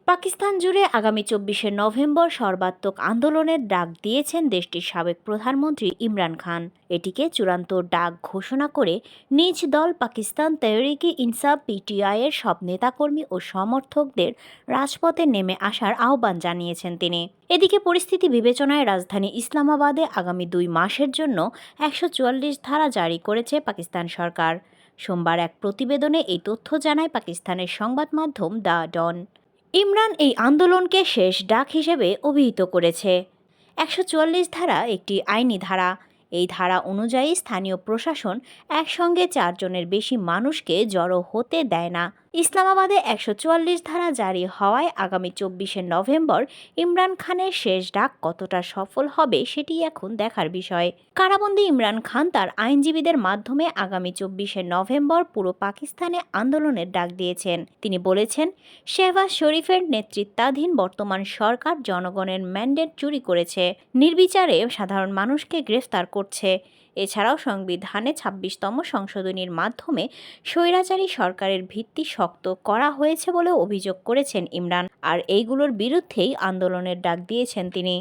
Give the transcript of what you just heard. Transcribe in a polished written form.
পাকিস্তান জুড়ে আগামী ২৪শে নভেম্বর সর্বাত্মক আন্দোলনের ডাক দিয়েছেন দেশটির সাবেক প্রধানমন্ত্রী ইমরান খান। এটিকে চূড়ান্ত ডাক ঘোষণা করে নিজ দল পাকিস্তান তেহরিকে ইনসাফ পিটিআইয়ের সব নেতাকর্মী ও সমর্থকদের রাজপথে নেমে আসার আহ্বান জানিয়েছেন তিনি। এদিকে পরিস্থিতি বিবেচনায় রাজধানী ইসলামাবাদে আগামী ২ মাসের জন্য ১৪৪ ধারা জারি করেছে পাকিস্তান সরকার। সোমবার এক প্রতিবেদনে এই তথ্য জানায় পাকিস্তানের সংবাদ মাধ্যম দ্য ডন। ইমরান এই আন্দোলনকে শেষ ডাক হিসেবে অভিহিত করেছে। ১৪৪ ধারা একটি আইনি ধারা। এই ধারা অনুযায়ী স্থানীয় প্রশাসন একসঙ্গে ৪ জনের বেশি মানুষকে জড়ো হতে দেয় না। ইসলামাবাদে ১৪৪ ধারা জারি হওয়ায় আগামী ২৪শে নভেম্বর ইমরান খানের শেষ ডাক কতটা সফল হবে সেটি এখন দেখার বিষয়। কারাবন্দী ইমরান খান তার আইনজীবীদের মাধ্যমে আগামী ২৪শে নভেম্বর পুরো পাকিস্তানে আন্দোলনের ডাক দিয়েছেন। তিনি বলেছেন, শেহবাজ শরীফের নেতৃত্বাধীন বর্তমান সরকার জনগণের ম্যান্ডেট চুরি করেছে, নির্বিচারে সাধারণ মানুষকে গ্রেফতার করছে। এছাড়াও সংবিধানে ২৬তম সংশোধনীর মাধ্যমে স্বৈরাচারী সরকারের ভিত্তি শক্ত করা হয়েছে বলে অভিযোগ করেছেন ইমরান। আর এইগুলোর বিরুদ্ধেই আন্দোলনের ডাক দিয়েছেন তিনি।